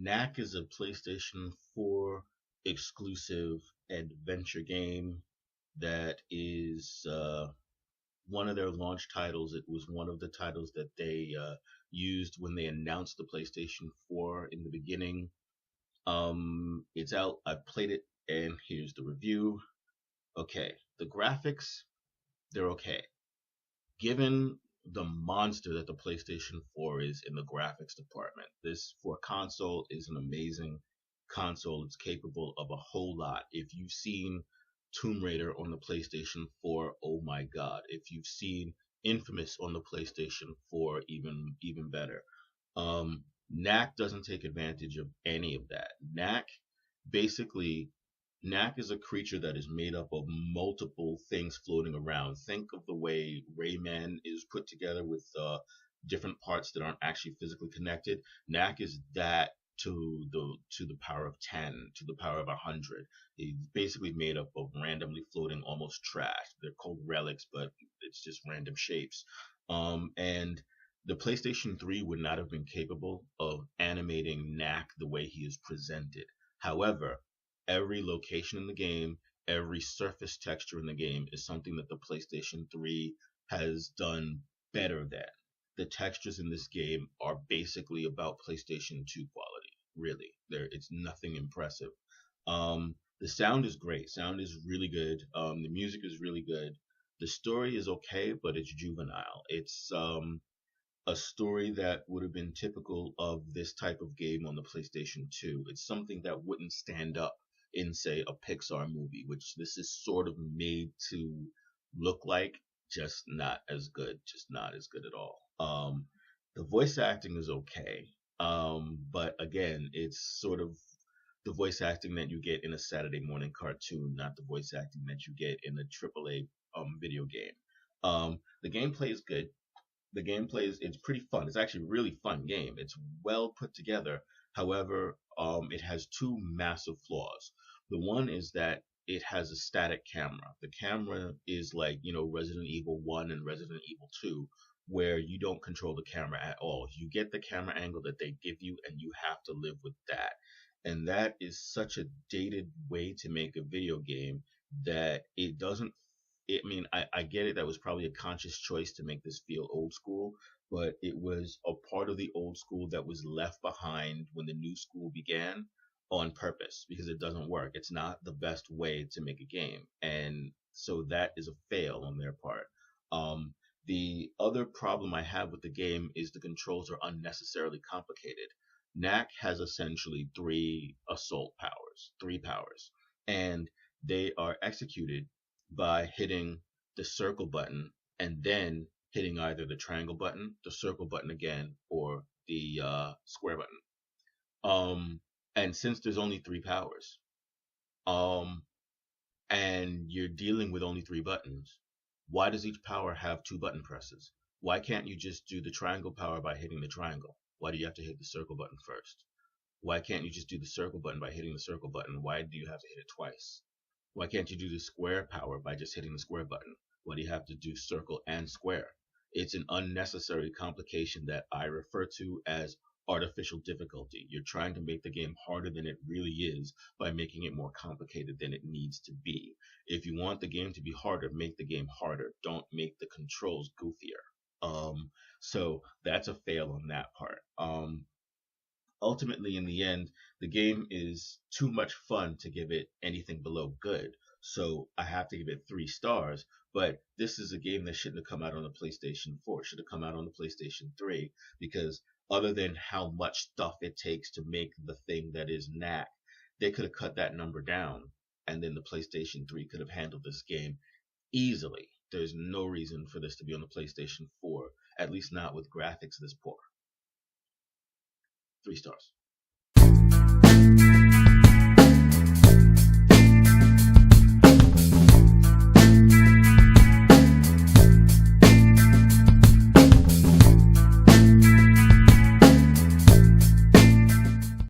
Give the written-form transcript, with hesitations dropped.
Knack is a PlayStation 4 exclusive adventure game that is one of their launch titles. It was one of the titles that they used when they announced the PlayStation 4 in the beginning. It's out. I played it, and here's the review. Okay, the graphics, they're okay. Given the monster that the PlayStation 4 is in the graphics department, this for a console is an amazing console. It's capable of a whole lot. If you've seen Tomb Raider on the PlayStation 4, oh my god. If you've seen Infamous on the PlayStation 4, even better. Knack doesn't take advantage of any of that. Basically Knack is a creature that is made up of multiple things floating around. Think of the way Rayman is put together with different parts that aren't actually physically connected. Knack is that to the power of 10, to the power of 100. He's basically made up of randomly floating almost trash. They're called relics, but it's just random shapes. And the PlayStation 3 would not have been capable of animating Knack the way he is presented. However, every location in the game, every surface texture in the game is something that the PlayStation 3 has done better than. The textures in this game are basically about PlayStation 2 quality. Really, it's nothing impressive. The sound is great. Sound is really good. The music is really good. The story is okay, but it's juvenile. It's a story that would have been typical of this type of game on the PlayStation 2. It's something that wouldn't stand up in, say, a Pixar movie, which this is sort of made to look like, just not as good, just not as good at all. The voice acting is okay, but again, it's sort of the voice acting that you get in a Saturday morning cartoon, not the voice acting that you get in a AAA video game. The gameplay is good. The gameplay is it's pretty fun. It's actually a really fun game. It's well put together. However, it has two massive flaws. The one is that it has a static camera. The camera is like, Resident Evil 1 and Resident Evil 2, where you don't control the camera at all. You get the camera angle that they give you, and you have to live with that. And that is such a dated way to make a video game that it doesn't I get it. That was probably a conscious choice to make this feel old school, but it was a part of the old school that was left behind when the new school began on purpose because it doesn't work. It's not the best way to make a game. And so that is a fail on their part. The other problem I have with the game is the controls are unnecessarily complicated. Knack has essentially three powers, and they are executed by hitting the circle button and then hitting either the triangle button, the circle button again, or the square button. Um, and since there's only three powers, um, and you're dealing with only three buttons, why does each power have two button presses? Why can't you just do the triangle power by hitting the triangle? Why do you have to hit the circle button first? Why can't you just do the circle button by hitting the circle button? Why do you have to hit it twice? Why can't you do the square power by just hitting the square button? Why do you have to do circle and square? It's an unnecessary complication that I refer to as artificial difficulty. You're trying to make the game harder than it really is by making it more complicated than it needs to be. If you want the game to be harder, make the game harder. Don't make the controls goofier. So that's a fail on that part. Ultimately, in the end, the game is too much fun to give it anything below good. So I have to give it 3 stars. But this is a game that shouldn't have come out on the PlayStation 4. It should have come out on the PlayStation 3 because other than how much stuff it takes to make the thing that is Knack, they could have cut that number down, and then the PlayStation 3 could have handled this game easily. There's no reason for this to be on the PlayStation 4, at least not with graphics this poor. 3 stars.